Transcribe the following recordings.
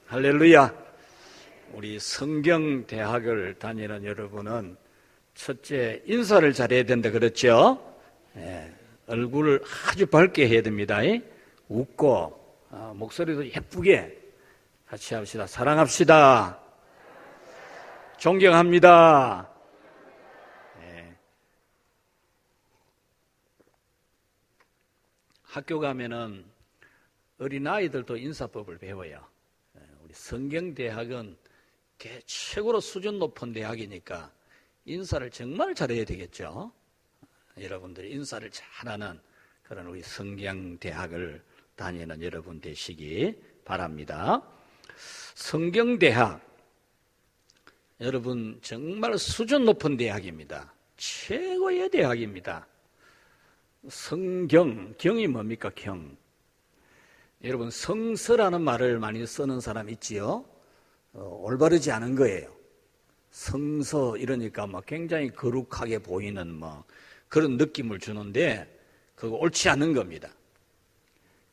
할렐루야. 우리 성경대학을 다니는 여러분은 첫째 인사를 잘해야 된다 그랬죠? 얼굴을 아주 밝게 해야 됩니다. 웃고 목소리도 예쁘게 같이 합시다. 사랑합시다. 존경합니다. 학교 가면은 어린아이들도 인사법을 배워요. 우리 성경대학은 최고로 수준 높은 대학이니까 인사를 정말 잘해야 되겠죠. 여러분들이 인사를 잘하는 그런 우리 성경대학을 다니는 여러분 되시기 바랍니다. 성경대학, 여러분 정말 수준 높은 대학입니다. 최고의 대학입니다. 성경, 경이 뭡니까? 경. 여러분 성서라는 말을 많이 쓰는 사람 있지요? 올바르지 않은 거예요. 성서 이러니까 막 굉장히 거룩하게 보이는 그런 느낌을 주는데 그거 옳지 않은 겁니다.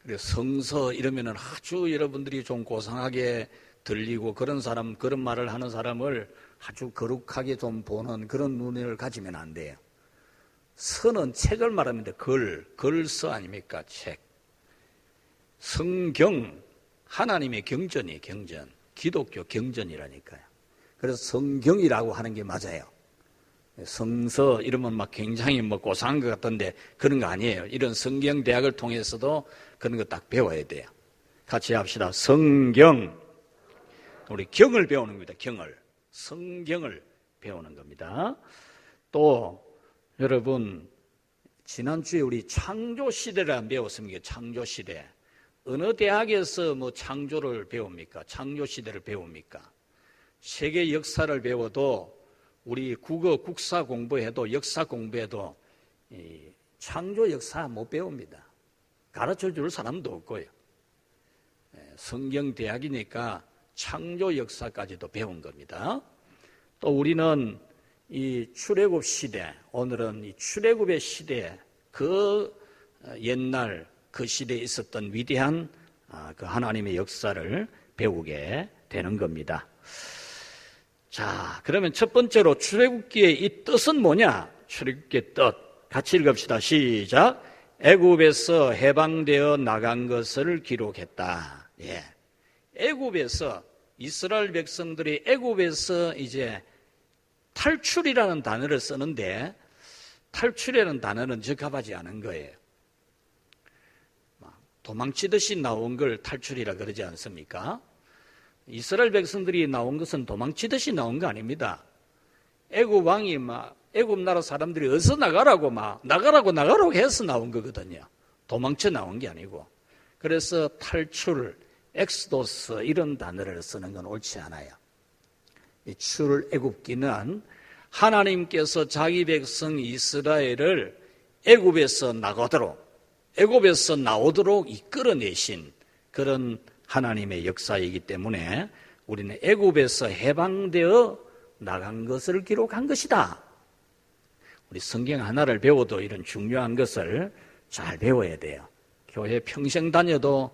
그래서 성서 이러면은 아주 여러분들이 좀 고상하게 들리고 그런 말을 하는 사람을 아주 거룩하게 좀 보는 그런 눈을 가지면 안 돼요. 서는 책을 말합니다. 글서 아닙니까? 책. 성경, 하나님의 경전이에요. 경전. 기독교 경전이라니까요. 그래서 성경이라고 하는 게 맞아요. 성서 이러면 막 굉장히 고상한 것 같던데 그런 거 아니에요. 이런 성경대학을 통해서도 그런 거 딱 배워야 돼요. 같이 합시다. 성경. 우리 경을 배우는 겁니다. 경을. 성경을 배우는 겁니다. 또 여러분 지난주에 우리 창조시대를 안 배웠습니까? 창조시대. 어느 대학에서 창조를 배웁니까? 창조시대를 배웁니까? 세계 역사를 배워도 우리 국어, 국사 공부해도 역사 공부해도 창조 역사 못 배웁니다. 가르쳐 줄 사람도 없고요. 성경대학이니까 창조 역사까지도 배운 겁니다. 또 우리는 이 출애굽 시대, 오늘은 이 출애굽의 시대, 그 옛날 그 시대에 있었던 위대한 그 하나님의 역사를 배우게 되는 겁니다. 자, 그러면 첫 번째로 출애굽기의 이 뜻은 뭐냐? 출애굽기의 뜻 같이 읽읍시다. 시작. 애굽에서 해방되어 나간 것을 기록했다. 애굽에서 이스라엘 백성들이 애굽에서 이제 탈출이라는 단어를 쓰는데 탈출이라는 단어는 적합하지 않은 거예요. 도망치듯이 나온 걸 탈출이라 그러지 않습니까? 이스라엘 백성들이 나온 것은 도망치듯이 나온 거 아닙니다. 애굽 왕이 애굽 나라 사람들이 어서 나가라고 나가라고 해서 나온 거거든요. 도망쳐 나온 게 아니고. 그래서 탈출, 엑스도스 이런 단어를 쓰는 건 옳지 않아요. 이 출애굽기는 하나님께서 자기 백성 이스라엘을 애굽에서 나오도록 이끌어내신 그런 하나님의 역사이기 때문에 우리는 애굽에서 해방되어 나간 것을 기록한 것이다. 우리 성경 하나를 배워도 이런 중요한 것을 잘 배워야 돼요. 교회 평생 다녀도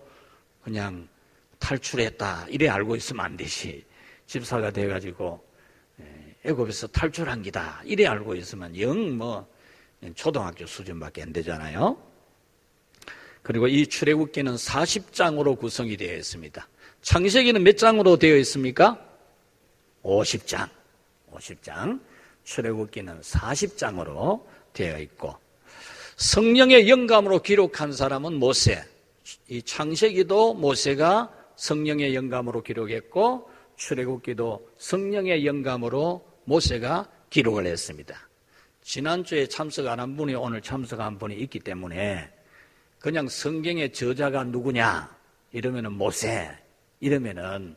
그냥 탈출했다 이래 알고 있으면 안 되지. 집사가 돼가지고 애굽에서 탈출한 기다 이래 알고 있으면 초등학교 수준밖에 안 되잖아요. 그리고 이 출애굽기는 40장으로 구성이 되어 있습니다. 창세기는 몇 장으로 되어 있습니까? 50장. 출애굽기는 40장으로 되어 있고 성령의 영감으로 기록한 사람은 모세. 이 창세기도 모세가 성령의 영감으로 기록했고 출애굽기도 성령의 영감으로 모세가 기록을 했습니다. 지난주에 참석 안 한 분이 오늘 참석한 분이 있기 때문에 그냥 성경의 저자가 누구냐 이러면은 모세 이러면은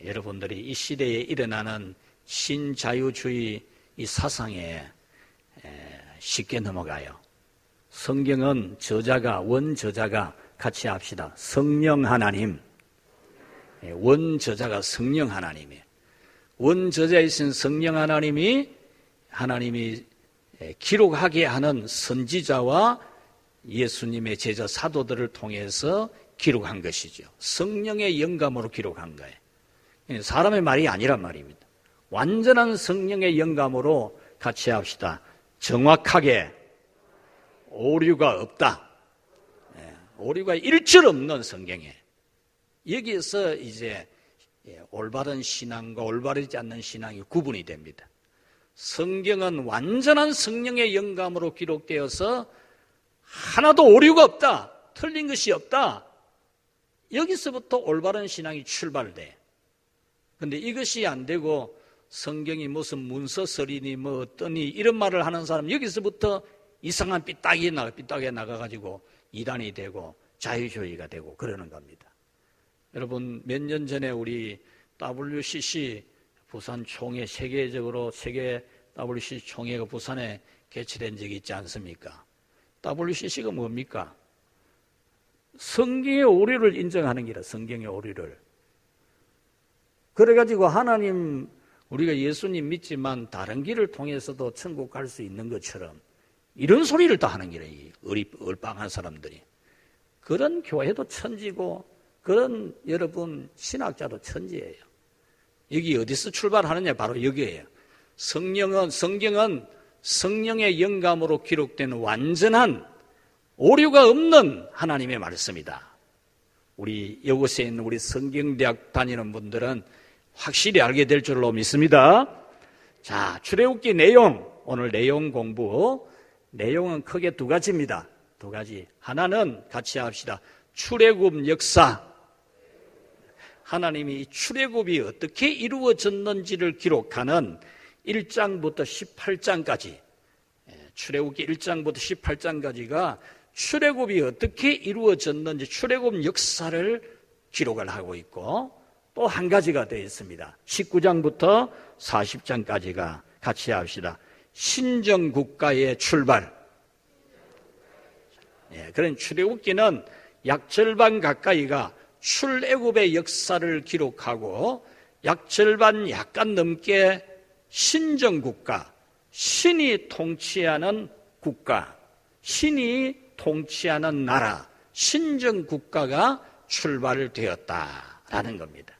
여러분들이 이 시대에 일어나는 신자유주의 이 사상에 쉽게 넘어가요. 성경은 원저자가 같이 합시다. 성령 하나님. 원저자가 성령 하나님이에요. 원저자이신 성령 하나님이 기록하게 하는 선지자와 예수님의 제자 사도들을 통해서 기록한 것이죠. 성령의 영감으로 기록한 거예요. 사람의 말이 아니란 말입니다. 완전한 성령의 영감으로 같이 합시다. 정확하게 오류가 없다. 오류가 일절 없는 성경에 여기에서 이제 올바른 신앙과 올바르지 않는 신앙이 구분이 됩니다. 성경은 완전한 성령의 영감으로 기록되어서 하나도 오류가 없다. 틀린 것이 없다. 여기서부터 올바른 신앙이 출발돼. 그런데 이것이 안 되고 성경이 무슨 문서설이니 뭐 어떠니 이런 말을 하는 사람 여기서부터 이상한 삐딱이 나가가지고 이단이 되고 자유주의가 되고 그러는 겁니다. 여러분 몇 년 전에 우리 WCC 부산 총회 세계적으로 세계 WCC 총회가 부산에 개최된 적이 있지 않습니까? WCC가 뭡니까? 성경의 오류를 인정하는 게라 성경의 오류를. 그래가지고 하나님 우리가 예수님 믿지만 다른 길을 통해서도 천국 갈 수 있는 것처럼 이런 소리를 다 하는 게라 이 얼빵한 사람들이. 그런 교회도 천지고 그런 여러분 신학자도 천지예요. 여기 어디서 출발하느냐 바로 여기에요. 성경은 성령의 영감으로 기록된 완전한 오류가 없는 하나님의 말씀이다. 우리 이곳에 있는 우리 성경대학 다니는 분들은 확실히 알게 될 줄로 믿습니다. 자, 출애굽기 내용, 오늘 내용 공부. 내용은 크게 두 가지입니다. 두 가지. 하나는 같이 합시다. 출애굽 역사. 하나님이 출애굽이 어떻게 이루어졌는지를 기록하는 1장부터 18장까지, 출애굽기 1장부터 18장까지가 출애굽이 어떻게 이루어졌는지 출애굽 역사를 기록을 하고 있고, 또 한 가지가 되어 있습니다. 19장부터 40장까지가 같이 합시다. 신정국가의 출발. 그런 출애굽기는 약 절반 가까이가 출애굽의 역사를 기록하고 약 절반 약간 넘게 신정국가, 신이 통치하는 국가, 신이 통치하는 나라, 신정국가가 출발되었다라는 겁니다.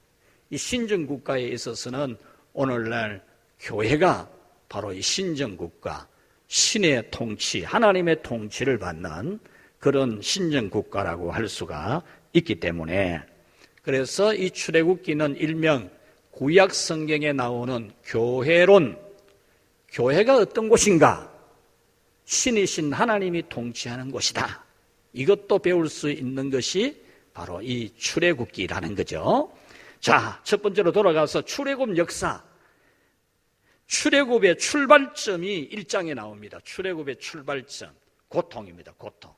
이 신정국가에 있어서는 오늘날 교회가 바로 이 신정국가, 신의 통치, 하나님의 통치를 받는 그런 신정국가라고 할 수가 있기 때문에, 그래서 이 출애굽기는 일명 구약 성경에 나오는 교회론, 교회가 어떤 곳인가? 신이신 하나님이 통치하는 곳이다. 이것도 배울 수 있는 것이 바로 이 출애굽기라는 거죠. 자, 첫 번째로 돌아가서 출애굽 역사. 출애굽의 출발점이 1장에 나옵니다. 출애굽의 출발점, 고통입니다. 고통.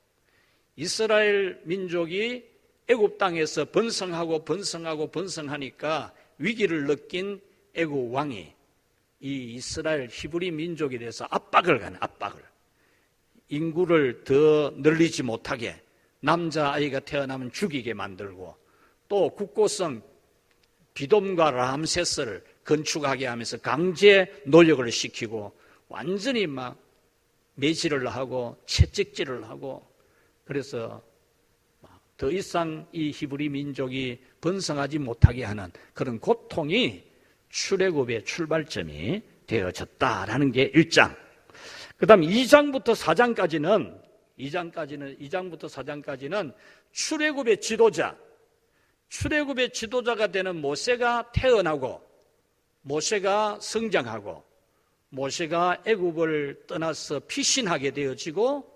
이스라엘 민족이 애굽 땅에서 번성하니까 위기를 느낀 애굽 왕이 이 이스라엘 히브리 민족에 대해서 압박을 가는, 압박을. 인구를 더 늘리지 못하게, 남자아이가 태어나면 죽이게 만들고, 또 국고성 비돔과 람세스를 건축하게 하면서 강제 노역을 시키고, 완전히 막 매질을 하고 채찍질을 하고, 그래서 더 이상 이 히브리 민족이 번성하지 못하게 하는 그런 고통이 출애굽의 출발점이 되어졌다라는 게 1장. 그 다음 2장부터 4장까지는 출애굽의 지도자, 출애굽의 지도자가 되는 모세가 태어나고, 모세가 성장하고, 모세가 애굽을 떠나서 피신하게 되어지고,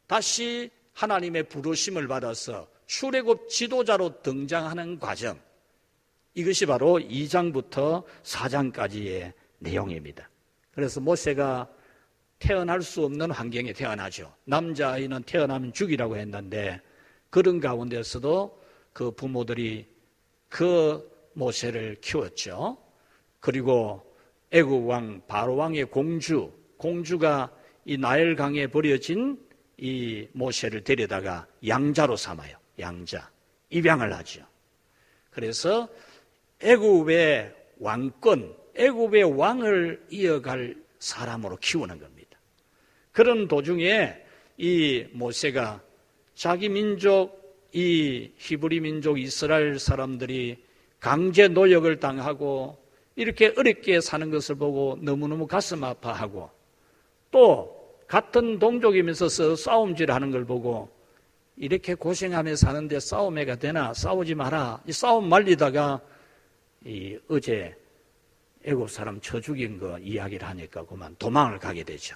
다시 하나님의 부르심을 받아서 출애굽 지도자로 등장하는 과정, 이것이 바로 2장부터 4장까지의 내용입니다. 그래서 모세가 태어날 수 없는 환경에 태어나죠. 남자아이는 태어나면 죽이라고 했는데, 그런 가운데서도 그 부모들이 그 모세를 키웠죠. 그리고 애굽 왕 바로 왕의 공주가 이 나일강에 버려진 이 모세를 데려다가 양자로 삼아요. 양자, 입양을 하죠. 그래서 애굽의 왕권, 애굽의 왕을 이어갈 사람으로 키우는 겁니다. 그런 도중에 이 모세가 자기 민족 이 히브리 민족 이스라엘 사람들이 강제 노역을 당하고 이렇게 어렵게 사는 것을 보고 너무너무 가슴 아파하고, 또 같은 동족이면서 싸움질하는 걸 보고 이렇게 고생하며 사는데 싸움해가 되나, 싸우지 마라, 이 싸움 말리다가 어제 애굽 사람 쳐 죽인 거 이야기를 하니까 그만 도망을 가게 되죠.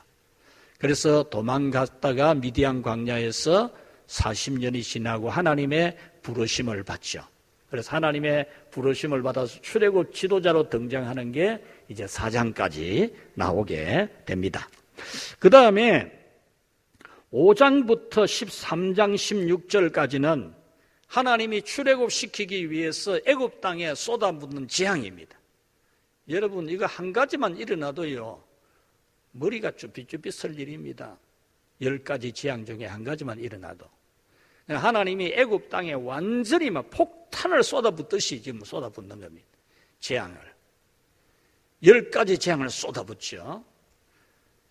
그래서 도망갔다가 미디안 광야에서 40년이 지나고 하나님의 부르심을 받죠. 그래서 하나님의 부르심을 받아서 출애굽 지도자로 등장하는 게 이제 4장까지 나오게 됩니다. 그 다음에 5장부터 13장 16절까지는 하나님이 출애굽시키기 위해서 애굽 땅에 쏟아붓는 재앙입니다. 여러분, 이거 한 가지만 일어나도요 머리가 쭈삣쭈삣 설 일입니다. 10가지 재앙 중에 한 가지만 일어나도 하나님이 애굽 땅에 완전히 막 폭탄을 쏟아붓듯이 지금 쏟아붓는 겁니다. 재앙을 10가지 재앙을 쏟아붓죠.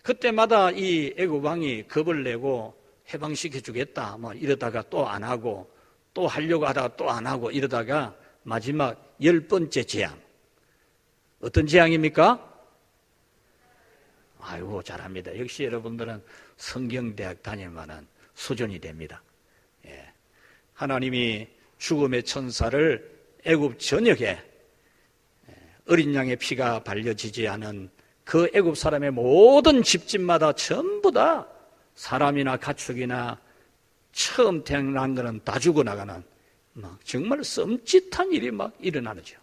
그때마다 이 애굽 왕이 겁을 내고 해방시켜 주겠다 뭐 이러다가 또 안 하고, 또 하려고 하다가 또 안 하고, 이러다가 마지막 10번째 재앙, 어떤 재앙입니까? 아이고 잘합니다. 역시 여러분들은 성경대학 다닐 만한 수준이 됩니다. 하나님이 죽음의 천사를 애굽 전역에 어린 양의 피가 발려지지 않은 그 애굽 사람의 모든 집집마다 전부 다 사람이나 가축이나 처음 태어난 거는 다 죽어나가는 막 정말 썸짓한 일이 막 일어나죠.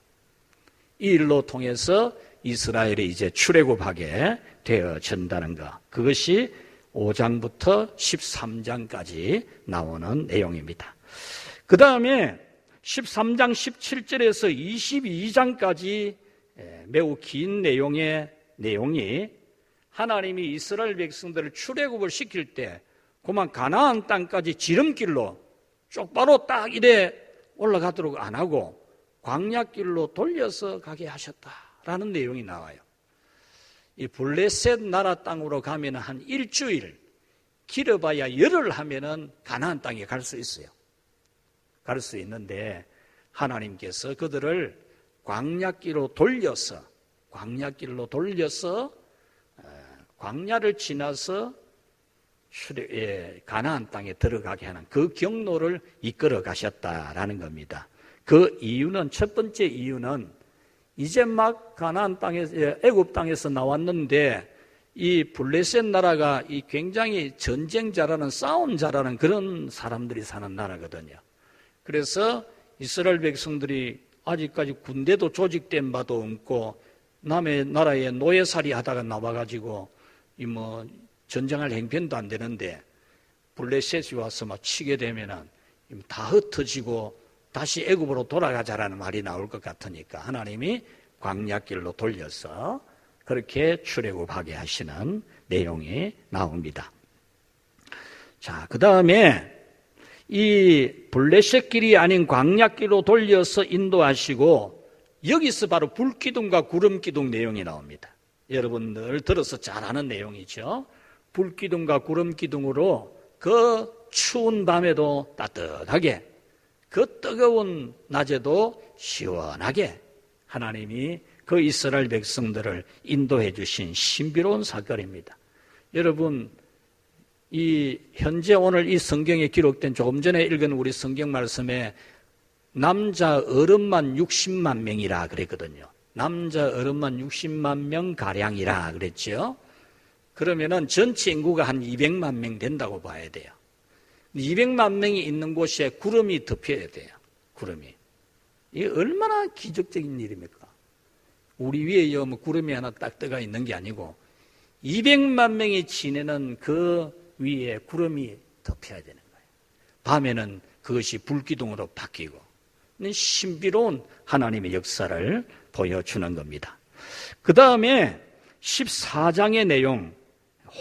이 일로 통해서 이스라엘이 이제 출애굽하게 되어진다는 것, 그것이 5장부터 13장까지 나오는 내용입니다. 그 다음에 13장 17절에서 22장까지 매우 긴 내용이 하나님이 이스라엘 백성들을 출애굽을 시킬 때 그만 가나안 땅까지 지름길로 쪽바로 딱 이래 올라가도록 안 하고 광야길로 돌려서 가게 하셨다라는 내용이 나와요. 이 블레셋 나라 땅으로 가면 한 일주일, 길어봐야 열흘 하면은 가나안 땅에 갈 수 있어요. 갈 수 있는데 하나님께서 그들을 광야길로 돌려서 광야를 지나서 가나안 땅에 들어가게 하는 그 경로를 이끌어 가셨다라는 겁니다. 그 이유는, 첫 번째 이유는 이제 막 가나안 땅에서, 애굽 땅에서 나왔는데 이 블레셋 나라가 이 굉장히 전쟁 잘하는, 싸움 잘하는 그런 사람들이 사는 나라거든요. 그래서 이스라엘 백성들이 아직까지 군대도 조직된 바도 없고 남의 나라에 노예살이 하다가 나와가지고 이 뭐 전쟁할 행편도 안 되는데 블레셋이 와서 막 치게 되면은 다 흩어지고 다시 애굽으로 돌아가자라는 말이 나올 것 같으니까 하나님이 광야길로 돌려서 그렇게 출애굽하게 하시는 내용이 나옵니다. 자, 그 다음에 이 블레셋 길이 아닌 광야길로 돌려서 인도하시고 여기서 바로 불기둥과 구름기둥 내용이 나옵니다. 여러분들 들어서 잘 아는 내용이죠. 불기둥과 구름기둥으로 그 추운 밤에도 따뜻하게, 그 뜨거운 낮에도 시원하게 하나님이 그 이스라엘 백성들을 인도해 주신 신비로운 사건입니다. 여러분, 이 현재 오늘 이 성경에 기록된 조금 전에 읽은 우리 성경 말씀에 남자 어른만 60만 명이라 그랬거든요. 남자 어른만 60만 명 가량이라 그랬죠. 그러면은 전체 인구가 한 200만 명 된다고 봐야 돼요. 200만 명이 있는 곳에 구름이 덮여야 돼요. 구름이. 이게 얼마나 기적적인 일입니까? 우리 위에 뭐 구름이 하나 딱 떠가 있는 게 아니고 200만 명이 지내는 그 위에 구름이 덮여야 되는 거예요. 밤에는 그것이 불기둥으로 바뀌고 신비로운 하나님의 역사를 보여주는 겁니다. 그 다음에 14장의 내용,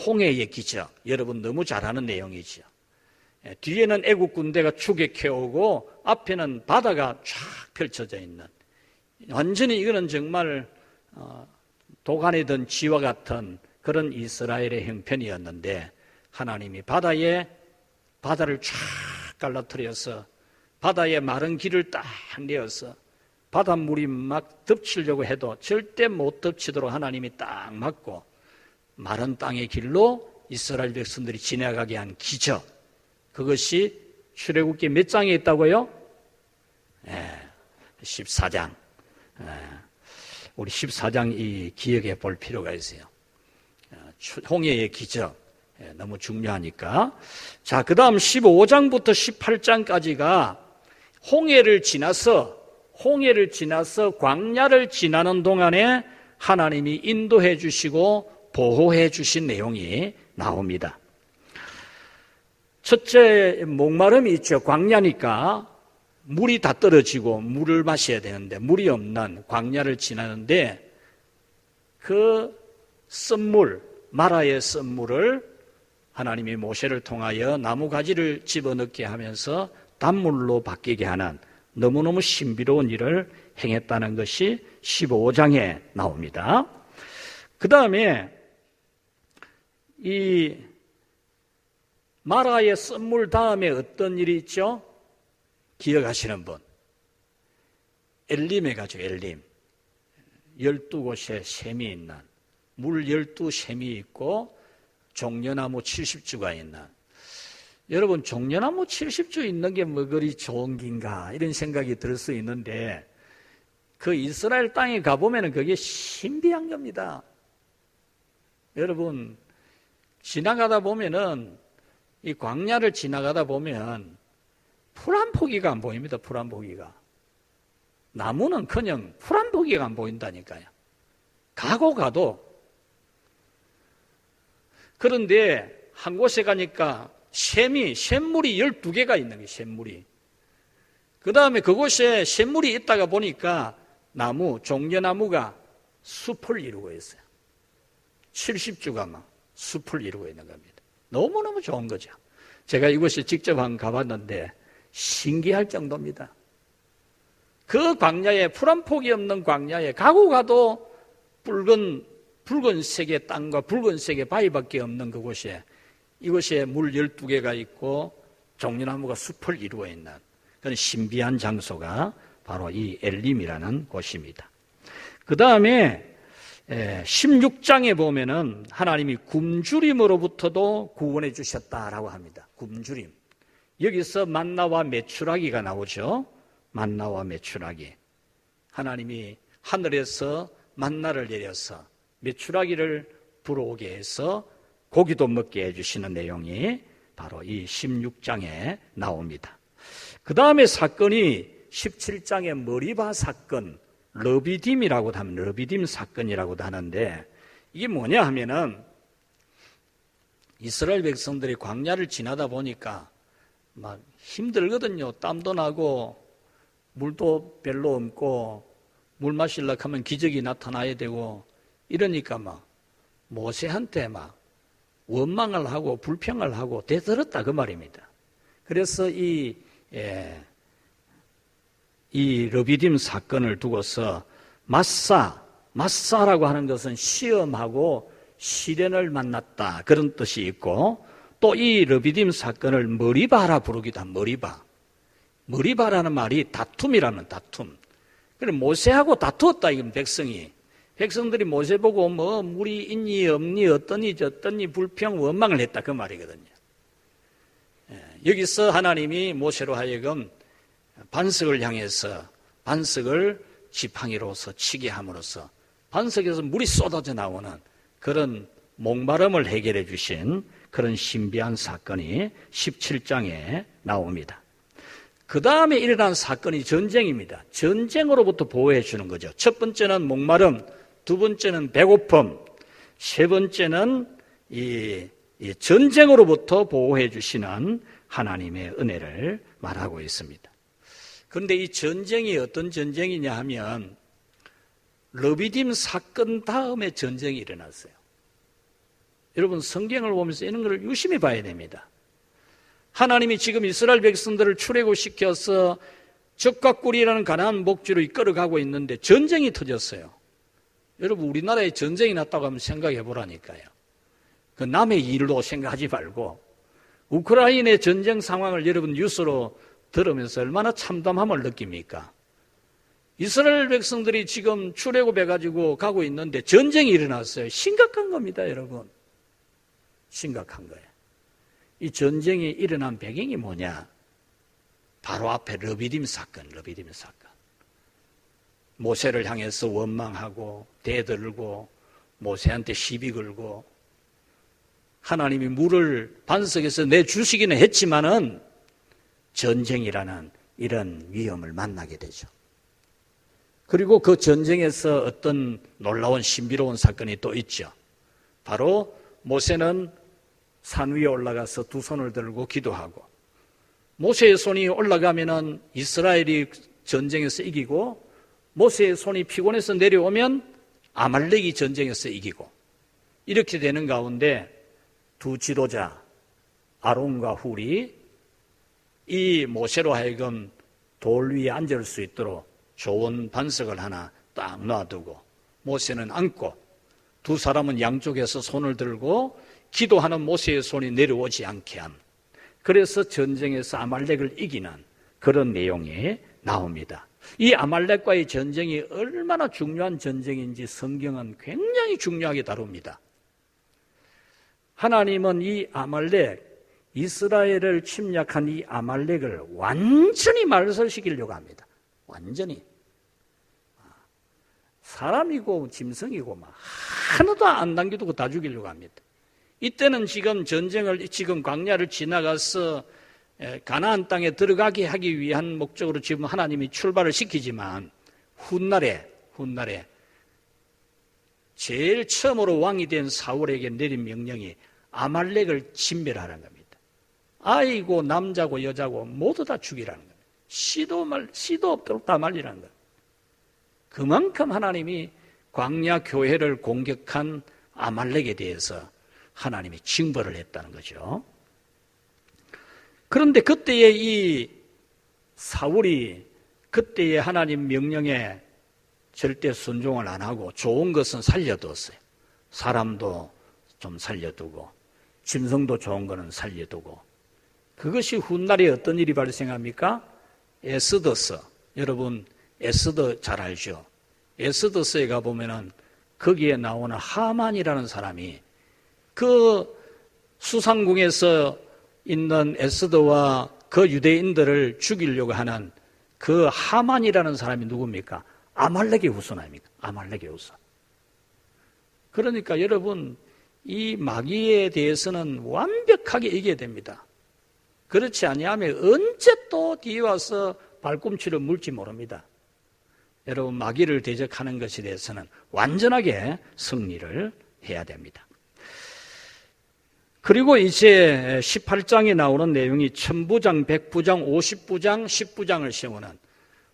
홍해의 기적, 여러분 너무 잘 아는 내용이죠. 뒤에는 애국 군대가 추격해오고 앞에는 바다가 쫙 펼쳐져 있는, 완전히 이거는 정말 도간에 든 쥐와 같은 그런 이스라엘의 형편이었는데 하나님이 바다를 쫙 갈라뜨려서 바다에 마른 길을 딱 내어서 바닷물이 막 덮치려고 해도 절대 못 덮치도록 하나님이 딱 막고 마른 땅의 길로 이스라엘 백성들이 지나가게 한 기적, 그것이 출애굽기 몇 장에 있다고요? 14장. 우리 14장 이 기억해 볼 필요가 있어요. 홍해의 기적, 너무 중요하니까. 자, 그 다음 15장부터 18장까지가 홍해를 지나서 광야를 지나는 동안에 하나님이 인도해 주시고 보호해 주신 내용이 나옵니다. 첫째, 목마름이 있죠. 광야니까 물이 다 떨어지고 물을 마셔야 되는데 물이 없는 광야를 지나는데 그 쓴물, 마라의 쓴물을 하나님이 모세를 통하여 나무가지를 집어넣게 하면서 단물로 바뀌게 하는 너무너무 신비로운 일을 행했다는 것이 15장에 나옵니다. 그 다음에 이 마라의 쓴물 다음에 어떤 일이 있죠? 기억하시는 분. 엘림에 가죠, 엘림. 12곳에 샘이 있는, 물 12샘이 있고 종려나무 70주가 있는. 여러분, 종려나무 70주 있는 게 뭐 그리 좋은 긴가 이런 생각이 들 수 있는데 그 이스라엘 땅에 가보면 그게 신비한 겁니다. 여러분, 지나가다 보면은 이 광야를 지나가다 보면 풀 한 포기가 안 보입니다. 풀 한 포기가. 나무는 그냥 풀 한 포기가 안 보인다니까요. 가도. 그런데 한 곳에 가니까 샘물이 12개가 있는 거예요. 샘물이. 그 다음에 그곳에 샘물이 있다가 보니까 종려나무가 숲을 이루고 있어요. 70주가 막 숲을 이루고 있는 겁니다. 너무너무 좋은 거죠. 제가 이곳에 직접 가봤는데 신기할 정도입니다. 그 광야에, 풀 한 폭이 없는 광야에 가도 붉은색의 땅과 붉은색의 바위밖에 없는 그곳에, 이곳에 물 12개가 있고 종려나무가 숲을 이루어 있는 그런 신비한 장소가 바로 이 엘림이라는 곳입니다. 그 다음에 16장에 보면은 하나님이 굶주림으로부터도 구원해 주셨다라고 합니다. 굶주림. 여기서 만나와 메추라기가 나오죠. 만나와 메추라기. 하나님이 하늘에서 만나를 내려서 메추라기를 불어오게 해서 고기도 먹게 해주시는 내용이 바로 이 16장에 나옵니다. 그 다음에 사건이 17장의 머리바 사건, 르비딤이라고 하면 르비딤 사건이라고도 하는데 이게 뭐냐 하면은 이스라엘 백성들이 광야를 지나다 보니까 막 힘들거든요. 땀도 나고 물도 별로 없고 물 마시려고 하면 기적이 나타나야 되고 이러니까 막 모세한테 막 원망을 하고 불평을 하고 대들었다 그 말입니다. 그래서 이 르비딤 사건을 두고서 마사라고 하는 것은 시험하고 시련을 만났다 그런 뜻이 있고 또 이 르비딤 사건을 머리바라 부르기도 합니다. 머리바라는 말이 다툼이라는 다툼. 그래 모세하고 다투었다 이건 백성들이 모세 보고 뭐 물이 있니 없니 어떠니 저떠니 불평 원망을 했다 그 말이거든요. 여기서 하나님이 모세로 하여금 반석을 향해서 반석을 지팡이로서 치게 함으로써 반석에서 물이 쏟아져 나오는 그런 목마름을 해결해 주신 그런 신비한 사건이 17장에 나옵니다. 그 다음에 일어난 사건이 전쟁입니다. 전쟁으로부터 보호해 주는 거죠. 첫 번째는 목마름, 두 번째는 배고픔, 세 번째는 이 전쟁으로부터 보호해 주시는 하나님의 은혜를 말하고 있습니다. 그런데 이 전쟁이 어떤 전쟁이냐 하면 르비딤 사건 다음에 전쟁이 일어났어요. 여러분 성경을 보면서 이런 걸 유심히 봐야 됩니다. 하나님이 지금 이스라엘 백성들을 출애굽시켜서 적과 꿀이라는 가나안 목지로 이끌어가고 있는데 전쟁이 터졌어요. 여러분 우리나라에 전쟁이 났다고 하면 생각해 보라니까요. 그 남의 일로 생각하지 말고 우크라이나의 전쟁 상황을 여러분 뉴스로 들으면서 얼마나 참담함을 느낍니까? 이스라엘 백성들이 지금 출애굽해 가지고 가고 있는데 전쟁이 일어났어요. 심각한 겁니다, 여러분. 심각한 거예요. 이 전쟁이 일어난 배경이 뭐냐? 바로 앞에 르비딤 사건. 모세를 향해서 원망하고 대들고 모세한테 시비 걸고 하나님이 물을 반석에서 내주시기는 했지만은 전쟁이라는 이런 위험을 만나게 되죠. 그리고 그 전쟁에서 어떤 놀라운 신비로운 사건이 또 있죠. 바로 모세는 산 위에 올라가서 두 손을 들고 기도하고 모세의 손이 올라가면은 이스라엘이 전쟁에서 이기고 모세의 손이 피곤해서 내려오면 아말렉이 전쟁에서 이기고 이렇게 되는 가운데 두 지도자 아론과 훌이 이 모세로 하여금 돌 위에 앉을 수 있도록 좋은 반석을 하나 딱 놔두고 모세는 앉고 두 사람은 양쪽에서 손을 들고 기도하는 모세의 손이 내려오지 않게 함. 그래서 전쟁에서 아말렉을 이기는 그런 내용이 나옵니다. 이 아말렉과의 전쟁이 얼마나 중요한 전쟁인지 성경은 굉장히 중요하게 다룹니다. 하나님은 이 아말렉, 이스라엘을 침략한 이 아말렉을 완전히 말살시키려고 합니다. 완전히. 사람이고 짐승이고 막 하나도 안 남겨두고 다 죽이려고 합니다. 이때는 지금 전쟁을, 지금 광야를 지나가서 가나안 땅에 들어가게 하기 위한 목적으로 지금 하나님이 출발을 시키지만 훗날에 제일 처음으로 왕이 된 사울에게 내린 명령이 아말렉을 진멸하라는 겁니다. 아이고 남자고 여자고 모두 다 죽이라는 겁니다. 씨도 없도록 다 말리라는 겁니다. 그만큼 하나님이 광야 교회를 공격한 아말렉에 대해서 하나님이 징벌을 했다는 거죠. 그런데 그때의 이 사울이 그때의 하나님 명령에 절대 순종을 안 하고 좋은 것은 살려두었어요. 사람도 좀 살려두고 짐승도 좋은 거는 살려두고 그것이 훗날에 어떤 일이 발생합니까? 에스더서, 여러분 에스더 잘 알죠? 에스더서에 가보면은 거기에 나오는 하만이라는 사람이 그 수상궁에서 있는 에스더와 그 유대인들을 죽이려고 하는 그 하만이라는 사람이 누굽니까? 아말렉의 후손 아닙니까? 아말렉의 후손. 그러니까 여러분 이 마귀에 대해서는 완벽하게 이겨야 됩니다. 그렇지 아니하면 언제 또 뒤에 와서 발꿈치를 물지 모릅니다. 여러분 마귀를 대적하는 것에 대해서는 완전하게 승리를 해야 됩니다. 그리고 이제 18장에 나오는 내용이 1000부장, 100부장, 50부장, 10부장을 세우는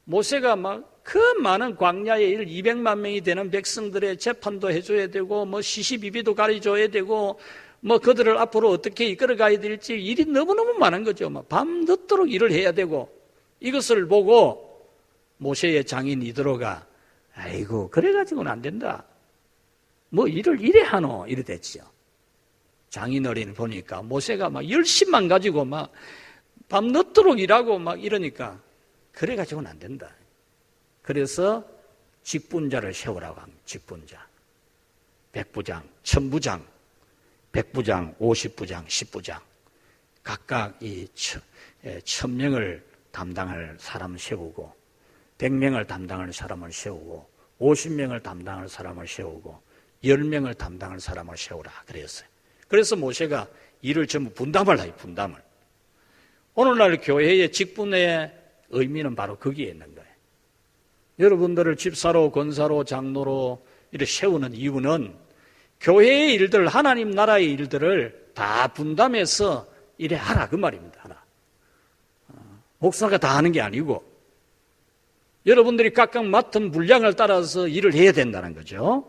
모세가 막 그 많은 광야의 200만 명이 되는 백성들의 재판도 해줘야 되고 뭐 시시비비도 가려줘야 되고 뭐 그들을 앞으로 어떻게 이끌어가야 될지 일이 너무너무 많은 거죠. 밤늦도록 일을 해야 되고 이것을 보고 모세의 장인 이드로가 아이고 그래가지고는 안 된다. 뭐 일을 이래 하노 이래 됐죠. 장인어른 보니까 모세가 막 열심만 가지고 막 밤늦도록 일하고 막 이러니까 그래가지고는 안 된다. 그래서 직분자를 세우라고 합니다. 직분자. 100부장, 1000부장, 100부장, 50부장, 10부장. 각각 이 1000명을 담당할 사람을 세우고 100명을 담당할 사람을 세우고 50명을 담당할 사람을 세우고 10명을 담당할 사람을 세우라 그랬어요. 그래서 모세가 일을 전부 분담을 해요. 분담을. 오늘날 교회의 직분의 의미는 바로 거기에 있는 거예요. 여러분들을 집사로, 권사로, 장로로 이렇게 세우는 이유는 교회의 일들, 하나님 나라의 일들을 다 분담해서 이래 하라 그 말입니다. 하라. 목사가 다 하는 게 아니고 여러분들이 각각 맡은 분량을 따라서 일을 해야 된다는 거죠.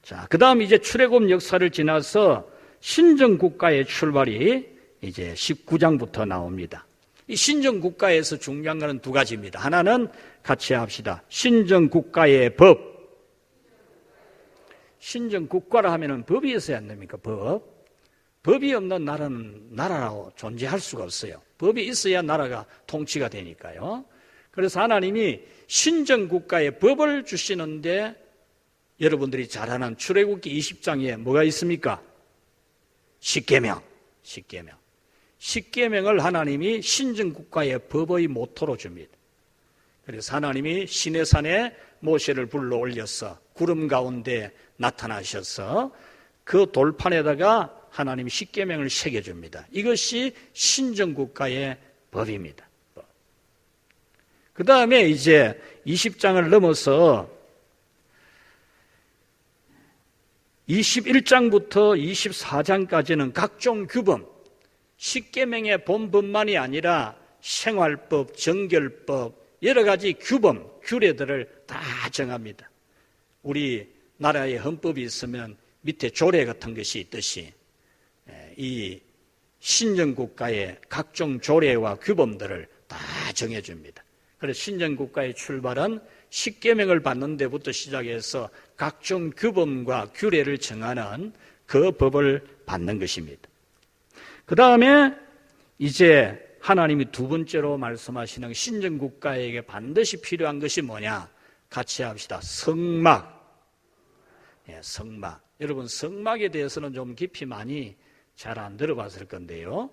자, 그 다음 이제 출애굽 역사를 지나서 신정국가의 출발이 이제 19장부터 나옵니다. 이 신정국가에서 중요한 것은 두 가지입니다. 하나는 같이 합시다. 신정국가의 법. 신정국가라 하면은 법이 있어야 안 됩니까? 법. 법이 없는 나라는 나라라고 존재할 수가 없어요. 법이 있어야 나라가 통치가 되니까요. 그래서 하나님이 신정국가에 법을 주시는데 여러분들이 잘 아는 출애굽기 20장에 뭐가 있습니까? 십계명. 십계명을 하나님이 신정국가의 법의 모토로 줍니다. 그래서 하나님이 시내산에 모세를 불러 올려서 구름 가운데 나타나셔서 그 돌판에다가 하나님이 십계명을 새겨줍니다. 이것이 신정국가의 법입니다. 그 다음에 이제 20장을 넘어서 21장부터 24장까지는 각종 규범, 십계명의 본법만이 아니라 생활법, 정결법, 여러 가지 규범, 규례들을 다 정합니다. 우리 나라의 헌법이 있으면 밑에 조례 같은 것이 있듯이 이 신정국가의 각종 조례와 규범들을 다 정해줍니다. 그래서 신정국가의 출발은 십계명을 받는 데부터 시작해서 각종 규범과 규례를 정하는 그 법을 받는 것입니다. 그 다음에 이제 하나님이 두 번째로 말씀하시는 신정국가에게 반드시 필요한 것이 뭐냐? 같이 합시다. 성막. 성막. 여러분, 성막에 대해서는 좀 깊이 많이 잘 안 들어봤을 건데요.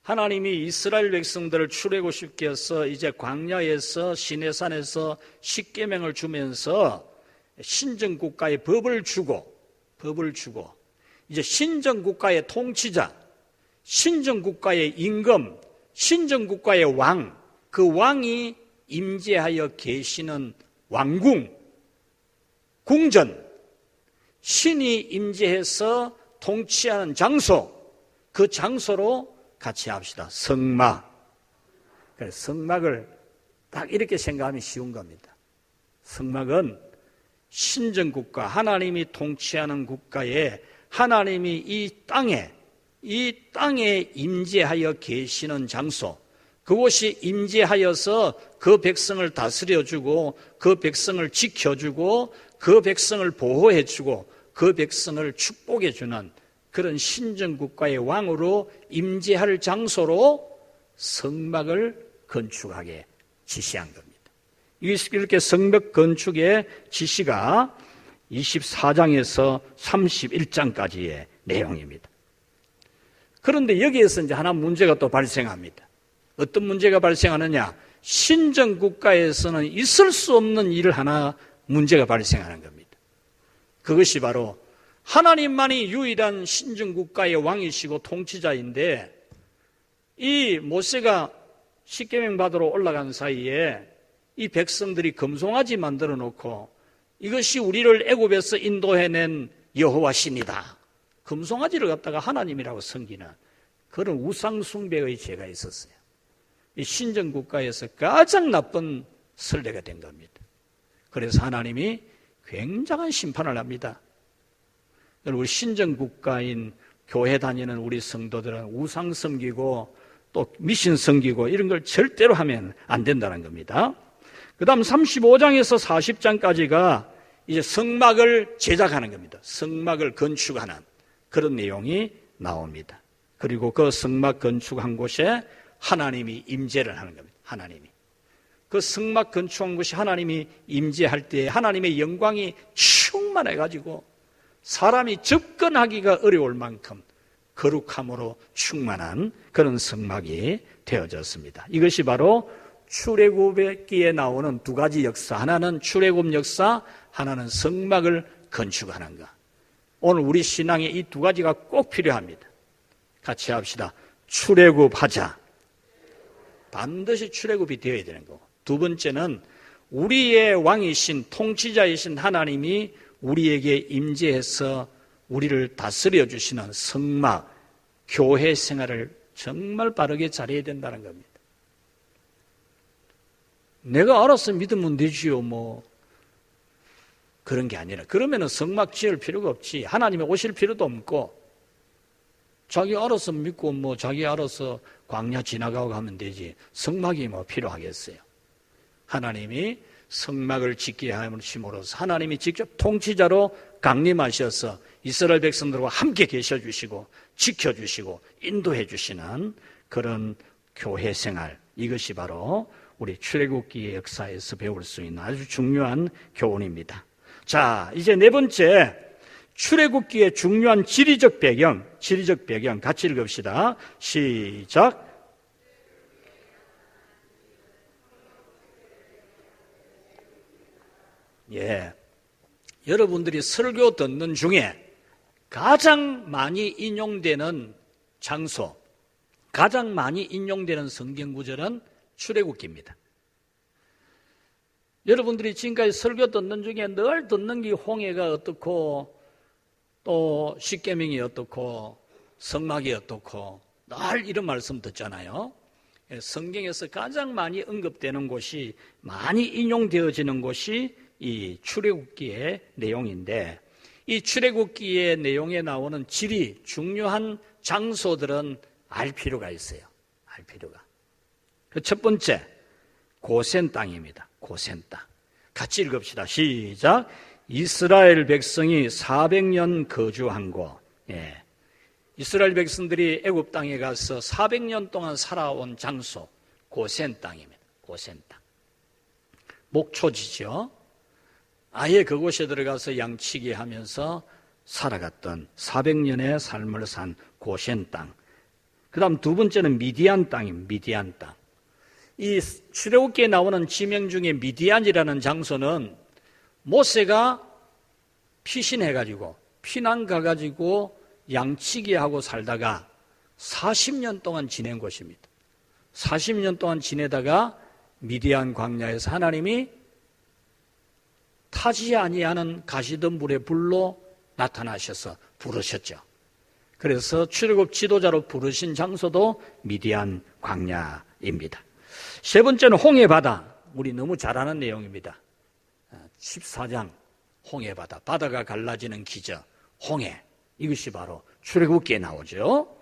하나님이 이스라엘 백성들을 출애굽시켜서 이제 광야에서 시내산에서 십계명을 주면서 신정국가의 법을 주고 이제 신정국가의 통치자, 신정국가의 임금, 신정국가의 왕, 그 왕이 임재하여 계시는 왕궁, 궁전, 신이 임재해서 통치하는 장소, 그 장소로 같이 합시다. 성막. 성막을 딱 이렇게 생각하면 쉬운 겁니다. 성막은 신정국가, 하나님이 통치하는 국가에 하나님이 이 땅에 임재하여 계시는 장소, 그곳이 임재하여서 그 백성을 다스려주고 그 백성을 지켜주고 그 백성을 보호해주고 그 백성을 축복해주는 그런 신정국가의 왕으로 임재할 장소로 성막을 건축하게 지시한 겁니다. 이렇게 성막 건축의 지시가 24장에서 31장까지의 내용입니다. 그런데 여기에서 이제 하나 문제가 또 발생합니다. 어떤 문제가 발생하느냐? 신정국가에서는 있을 수 없는 일 하나 문제가 발생하는 겁니다. 그것이 바로 하나님만이 유일한 신정국가의 왕이시고 통치자인데 이 모세가 십계명 받으러 올라간 사이에 이 백성들이 금송아지 만들어 놓고 이것이 우리를 애굽에서 인도해낸 여호와 신이다. 금송아지를 갖다가 하나님이라고 섬기는 그런 우상 숭배의 죄가 있었어요. 이 신정국가에서 가장 나쁜 선례가 된 겁니다. 그래서 하나님이 굉장한 심판을 합니다. 우리 신정국가인 교회 다니는 우리 성도들은 우상 섬기고 또 미신 섬기고 이런 걸 절대로 하면 안 된다는 겁니다. 그 다음 35장에서 40장까지가 이제 성막을 제작하는 겁니다. 성막을 건축하는 그런 내용이 나옵니다. 그리고 그 성막 건축한 곳에 하나님이 임재를 하는 겁니다. 하나님이. 그 성막 건축한 곳이 하나님이 임재할 때 하나님의 영광이 충만해가지고 사람이 접근하기가 어려울 만큼 거룩함으로 충만한 그런 성막이 되어졌습니다. 이것이 바로 출애굽기에 나오는 두 가지 역사, 하나는 출애굽 역사, 하나는 성막을 건축하는 것. 오늘 우리 신앙에 이 두 가지가 꼭 필요합니다. 같이 합시다. 출애굽하자. 반드시 출애굽이 되어야 되는 거고, 두 번째는 우리의 왕이신 통치자이신 하나님이 우리에게 임재해서 우리를 다스려 주시는 성막, 교회 생활을 정말 바르게 잘해야 된다는 겁니다. 내가 알아서 믿으면 되지요, 그런 게 아니라, 그러면은 성막 지을 필요가 없지. 하나님이 오실 필요도 없고, 자기 알아서 믿고 자기 알아서 광야 지나가고 하면 되지. 성막이 필요하겠어요. 하나님이 성막을 짓게 함으로써 하나님이 직접 통치자로 강림하셔서 이스라엘 백성들과 함께 계셔주시고 지켜주시고 인도해 주시는 그런 교회 생활, 이것이 바로 우리 출애굽기의 역사에서 배울 수 있는 아주 중요한 교훈입니다. 자, 이제 네 번째, 출애굽기의 중요한 지리적 배경 같이 읽읍시다. 시작. 예, 여러분들이 설교 듣는 중에 가장 많이 인용되는 장소, 가장 많이 인용되는 성경 구절은 출애굽기입니다. 여러분들이 지금까지 설교 듣는 중에 늘 듣는 게 홍해가 어떻고 또 십계명이 어떻고 성막이 어떻고 늘 이런 말씀 듣잖아요. 성경에서 가장 많이 언급되는 곳이, 많이 인용되어지는 곳이 이 출애굽기의 내용인데, 이 출애굽기의 내용에 나오는 지리, 중요한 장소들은 알 필요가 있어요. 알 필요가. 그 첫 번째, 고센 땅입니다. 고센 땅. 같이 읽읍시다. 시작. 이스라엘 백성이 400년 거주한 곳. 예. 이스라엘 백성들이 애굽 땅에 가서 400년 동안 살아온 장소, 고센 땅입니다. 고센 땅. 목초지죠. 아예 그곳에 들어가서 양치기 하면서 살아갔던 400년의 삶을 산 고센 땅. 그 다음 두 번째는 미디안 땅입니다. 미디안 땅. 이 출애굽기에 나오는 지명 중에 미디안이라는 장소는 모세가 피신해가지고 피난 가가지고 양치기하고 살다가 40년 동안 지낸 곳입니다. 40년 동안 지내다가 미디안 광야에서 하나님이 타지 아니하는 가시덤불의 불로 나타나셔서 부르셨죠. 그래서 출애굽 지도자로 부르신 장소도 미디안 광야입니다. 세 번째는 홍해바다. 우리 너무 잘 아는 내용입니다. 14장 홍해바다. 바다가 갈라지는 기적, 홍해. 이것이 바로 출애굽기에 나오죠.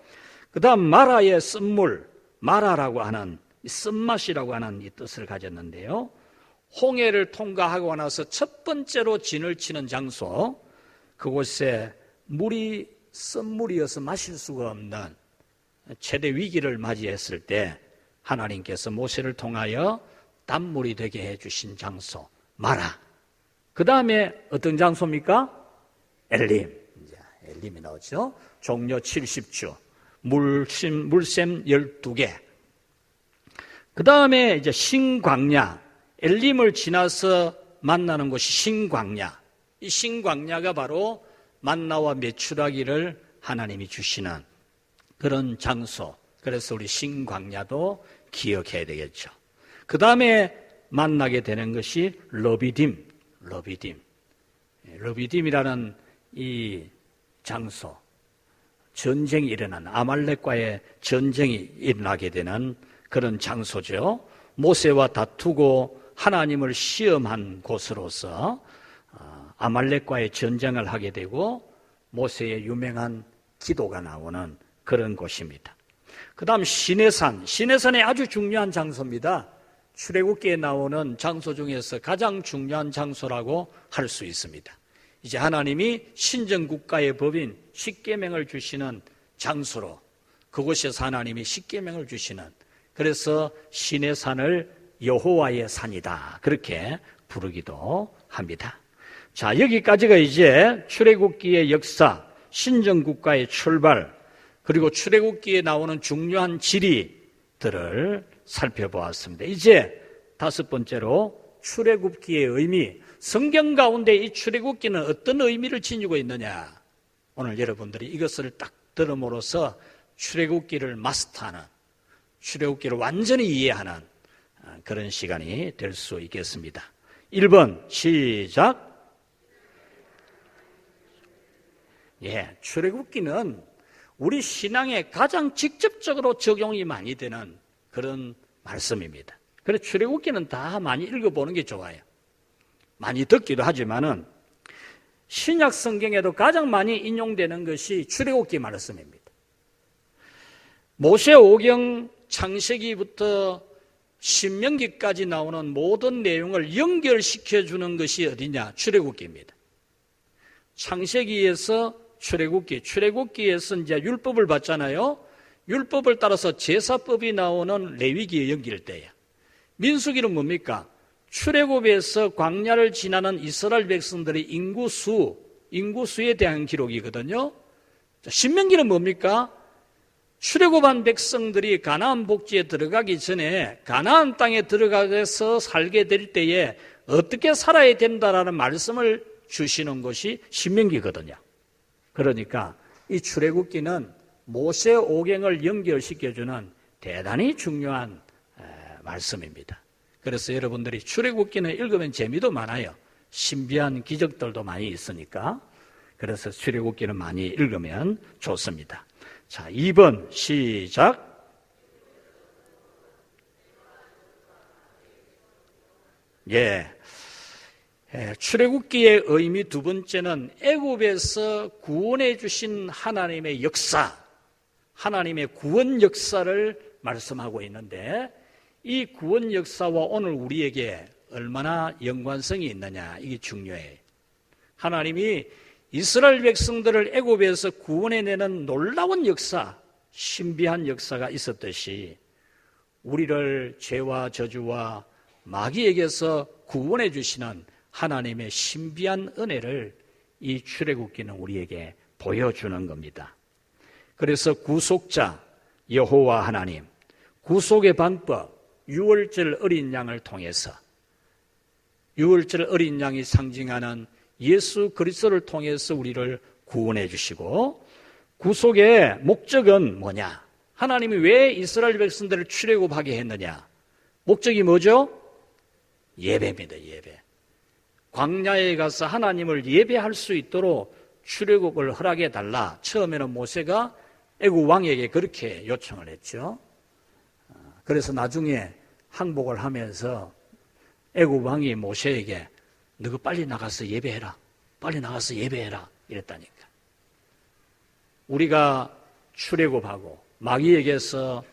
그 다음 마라의 쓴물, 마라라고 하는 쓴맛이라고 하는 이 뜻을 가졌는데요. 홍해를 통과하고 나서 첫 번째로 진을 치는 장소, 그곳에 물이 쓴물이어서 마실 수가 없는 최대 위기를 맞이했을 때 하나님께서 모세를 통하여 단물이 되게 해주신 장소, 마라. 그 다음에 어떤 장소입니까? 엘림. 엘림이 나오죠. 종려 70주, 물샘 12개. 그 다음에 이제 신광야. 엘림을 지나서 만나는 곳이 신광야. 이 신광야가 바로 만나와 메추라기를 하나님이 주시는 그런 장소. 그래서 우리 신광야도 기억해야 되겠죠. 그 다음에 만나게 되는 것이 러비딤. 러비딤이라는 이 장소. 전쟁이 일어난, 아말렉과의 전쟁이 일어나게 되는 그런 장소죠. 모세와 다투고 하나님을 시험한 곳으로서 아말렉과의 전쟁을 하게 되고 모세의 유명한 기도가 나오는 그런 곳입니다. 그 다음 시내산. 시내산이 아주 중요한 장소입니다. 출애굽기에 나오는 장소 중에서 가장 중요한 장소라고 할 수 있습니다. 이제 하나님이 신정국가의 법인 십계명을 주시는 장소로, 그곳에서 하나님이 십계명을 주시는, 그래서 시내산을 여호와의 산이다, 그렇게 부르기도 합니다. 자, 여기까지가 이제 출애굽기의 역사, 신정국가의 출발, 그리고 출애굽기에 나오는 중요한 지리들을 살펴보았습니다. 이제 다섯 번째로 출애굽기의 의미, 성경 가운데 이 출애굽기는 어떤 의미를 지니고 있느냐. 오늘 여러분들이 이것을 딱 들음으로써 출애굽기를 마스터하는, 출애굽기를 완전히 이해하는 그런 시간이 될 수 있겠습니다. 1번 시작. 예, 출애굽기는 우리 신앙에 가장 직접적으로 적용이 많이 되는 그런 말씀입니다. 그래서 출애굽기는 다 많이 읽어보는 게 좋아요. 많이 듣기도 하지만은 신약 성경에도 가장 많이 인용되는 것이 출애굽기 말씀입니다. 모세오경 창세기부터 신명기까지 나오는 모든 내용을 연결시켜 주는 것이 어디냐? 출애굽기입니다. 창세기에서 출애굽기에서 이제 율법을 받잖아요. 율법을 따라서 제사법이 나오는 레위기에 연기할 때예요. 민수기는 뭡니까? 출애굽에서 광야를 지나는 이스라엘 백성들의 인구수에 대한 기록이거든요. 신명기는 뭡니까? 출애굽한 백성들이 가나안 복지에 들어가기 전에 가나안 땅에 들어가서 살게 될 때에 어떻게 살아야 된다라는 말씀을 주시는 것이 신명기거든요. 그러니까 이 출애굽기는 모세 오경을 연결시켜주는 대단히 중요한 말씀입니다. 그래서 여러분들이 출애굽기는 읽으면 재미도 많아요. 신비한 기적들도 많이 있으니까. 그래서 출애굽기는 많이 읽으면 좋습니다. 자, 2번 시작. 출애굽기의 의미 두 번째는 애굽에서 구원해 주신 하나님의 역사, 하나님의 구원 역사를 말씀하고 있는데, 이 구원 역사와 오늘 우리에게 얼마나 연관성이 있느냐, 이게 중요해요. 하나님이 이스라엘 백성들을 애굽에서 구원해내는 놀라운 역사, 신비한 역사가 있었듯이 우리를 죄와 저주와 마귀에게서 구원해 주시는 하나님의 신비한 은혜를 이 출애굽기는 우리에게 보여주는 겁니다. 그래서 구속자 여호와 하나님, 구속의 방법, 유월절 어린 양을 통해서, 유월절 어린 양이 상징하는 예수 그리스도를 통해서 우리를 구원해 주시고, 구속의 목적은 뭐냐? 하나님이 왜 이스라엘 백성들을 출애굽하게 했느냐? 목적이 뭐죠? 예배입니다. 예배. 광야에 가서 하나님을 예배할 수 있도록 출애굽을 허락해 달라. 처음에는 모세가 애굽 왕에게 그렇게 요청을 했죠. 그래서 나중에 항복을 하면서 애굽 왕이 모세에게 너가 빨리 나가서 예배해라. 빨리 나가서 예배해라. 이랬다니까. 우리가 출애굽하고 마귀에게서,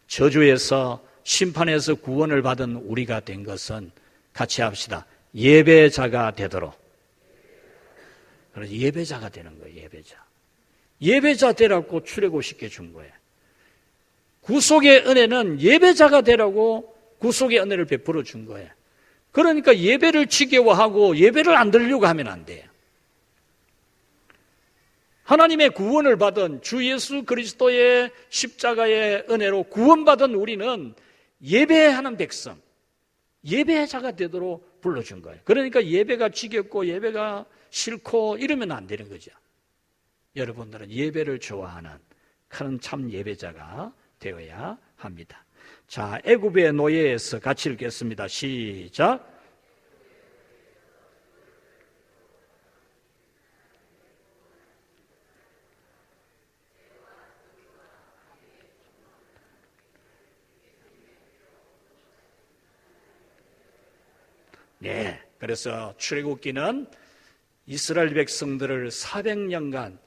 저주에서, 심판에서 구원을 받은 우리가 된 것은, 같이 합시다, 예배자가 되도록. 그래서 예배자가 되는 거예요. 예배자. 예배자 되라고 출애굽시켜 준 거예요. 구속의 은혜는 예배자가 되라고 구속의 은혜를 베풀어 준 거예요. 그러니까 예배를 지겨워하고 예배를 안 드리려고 하면 안 돼요. 하나님의 구원을 받은 주 예수 그리스도의 십자가의 은혜로 구원받은 우리는 예배하는 백성, 예배자가 되도록 불러준 거예요. 그러니까 예배가 지겹고 예배가 싫고 이러면 안 되는 거죠. 여러분들은 예배를 좋아하는 그런 참 예배자가 되어야 합니다. 자, 애굽의 노예에서 같이 읽겠습니다. 시작. 네, 그래서 출애굽기는 이스라엘 백성들을 400년간,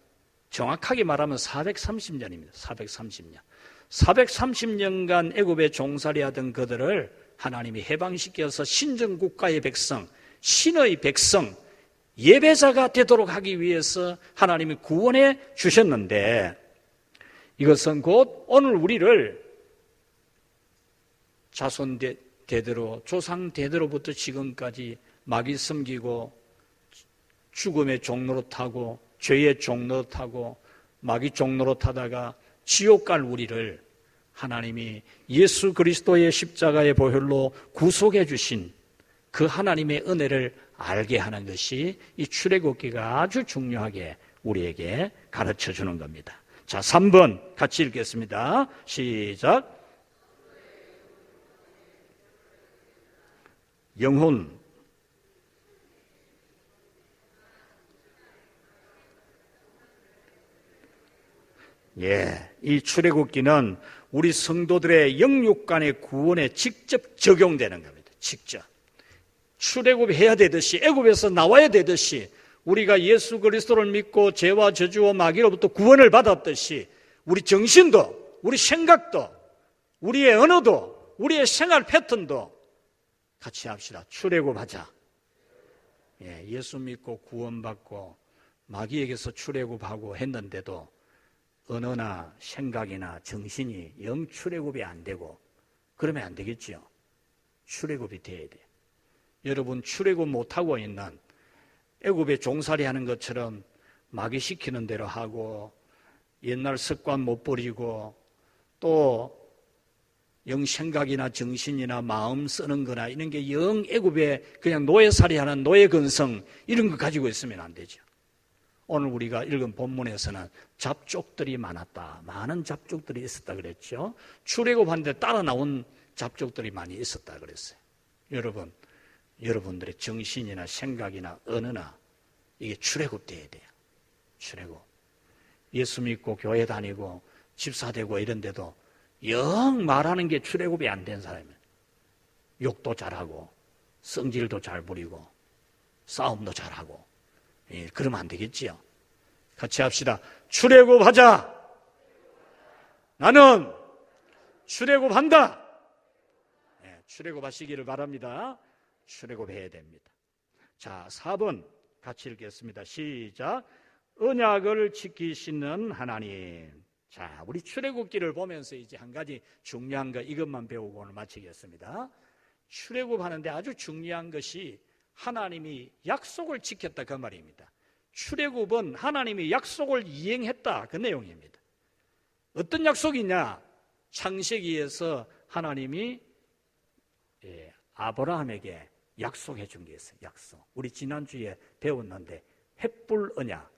정확하게 말하면 430년입니다. 430년. 430년간 애굽에 종살이하던 그들을 하나님이 해방시켜서 신정국가의 백성, 신의 백성, 예배자가 되도록 하기 위해서 하나님이 구원해 주셨는데, 이것은 곧 오늘 우리를 자손 대대로, 조상 대대로부터 지금까지 마귀 섬기고 죽음의 종노릇하고 죄의 종노릇하고 마귀 종노릇하다가 지옥 갈 우리를 하나님이 예수 그리스도의 십자가의 보혈로 구속해 주신 그 하나님의 은혜를 알게 하는 것이 이 출애굽기가 아주 중요하게 우리에게 가르쳐 주는 겁니다. 자, 3번 같이 읽겠습니다. 시작. 영혼. 이 출애굽기는 우리 성도들의 영육간의 구원에 직접 적용되는 겁니다. 직접. 출애굽해야 되듯이, 애굽에서 나와야 되듯이, 우리가 예수 그리스도를 믿고 죄와 저주와 마귀로부터 구원을 받았듯이 우리 정신도, 우리 생각도, 우리의 언어도, 우리의 생활 패턴도 같이 합시다. 출애굽하자. 예수 믿고 구원받고 마귀에게서 출애굽하고 했는데도 언어나 생각이나 정신이 영 출애굽이 안 되고 그러면 안 되겠지요. 출애굽이 돼야 돼요. 여러분 출애굽 못하고 있는 애굽에 종살이 하는 것처럼 마귀 시키는 대로 하고 옛날 습관 못 버리고 또 영 생각이나 정신이나 마음 쓰는 거나 이런 게 영 애굽에 그냥 노예살이 하는 노예 근성 이런 거 가지고 있으면 안 되죠. 오늘 우리가 읽은 본문에서는 잡족들이 많았다. 많은 잡족들이 있었다 그랬죠. 출애굽하는데 따라 나온 잡족들이 많이 있었다 그랬어요. 여러분들의 정신이나 생각이나 언어나 이게 출애굽돼야 돼요. 출애굽. 예수 믿고 교회 다니고 집사 되고 이런데도 영 말하는 게 출애굽이 안 된 사람이에요. 욕도 잘하고 성질도 잘 부리고 싸움도 잘하고 그러면 안 되겠지요. 같이 합시다. 출애굽하자. 나는 출애굽한다. 출애굽하시기를 바랍니다. 출애굽해야 됩니다. 자, 4번 같이 읽겠습니다. 시작. 언약을 지키시는 하나님. 자, 우리 출애굽기를 보면서 이제 한 가지 중요한 거 이것만 배우고 오늘 마치겠습니다. 출애굽하는데 아주 중요한 것이 하나님이 약속을 지켰다 그 말입니다. 출애굽은 하나님이 약속을 이행했다 그 내용입니다. 어떤 약속이냐? 창세기에서 하나님이 아브라함에게 약속해 준 게 있어요. 약속. 우리 지난주에 배웠는데 횃불 언약.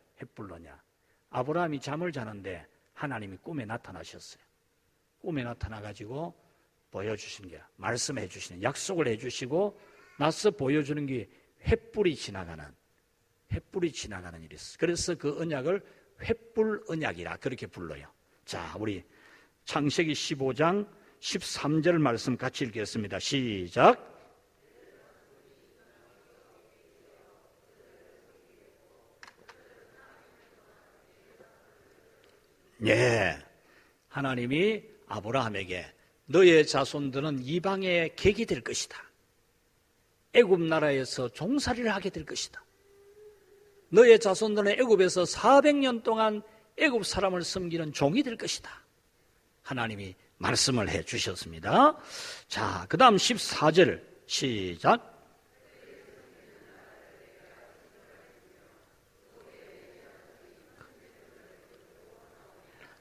아브라함이 잠을 자는데 하나님이 꿈에 나타나셨어요. 꿈에 나타나가지고 보여주신 게 말씀해 주시는 약속을 해주시고 나서 보여주는 게 횃불이 지나가는 일이 있어요. 그래서 그 언약을 횃불 언약이라 그렇게 불러요. 자, 우리 창세기 15장 13절 말씀 같이 읽겠습니다. 시작. 예, 하나님이 아브라함에게 너의 자손들은 이방의 객이 될 것이다. 애굽 나라에서 종살이를 하게 될 것이다. 너의 자손들은 애굽에서 400년 동안 애굽 사람을 섬기는 종이 될 것이다. 하나님이 말씀을 해 주셨습니다. 자, 그 다음 14절 시작.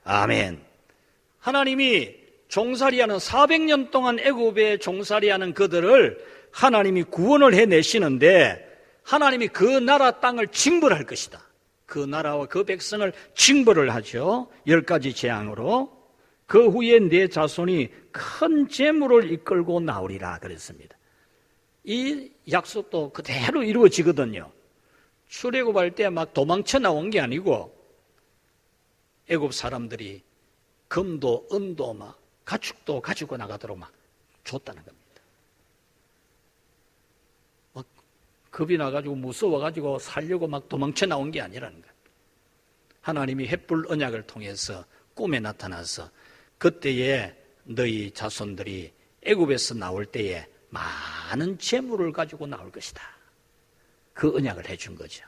아멘. 하나님이 종살이하는 400년 동안 애굽에 종살이하는 그들을 하나님이 구원을 해내시는데 하나님이 그 나라 땅을 징벌할 것이다. 그 나라와 그 백성을 징벌을 하죠. 10가지 재앙으로. 그 후에 내 자손이 큰 재물을 이끌고 나오리라 그랬습니다. 이 약속도 그대로 이루어지거든요. 출애굽할 때 막 도망쳐 나온 게 아니고 애굽 사람들이 금도 은도 막 가축도 가지고 나가도록 막 줬다는 겁니다. 막 겁이 나가지고 무서워가지고 살려고 막 도망쳐 나온 게 아니라는 거예요. 하나님이 횃불 언약을 통해서 꿈에 나타나서 그때에 너희 자손들이 애굽에서 나올 때에 많은 재물을 가지고 나올 것이다. 그 언약을 해준 거죠.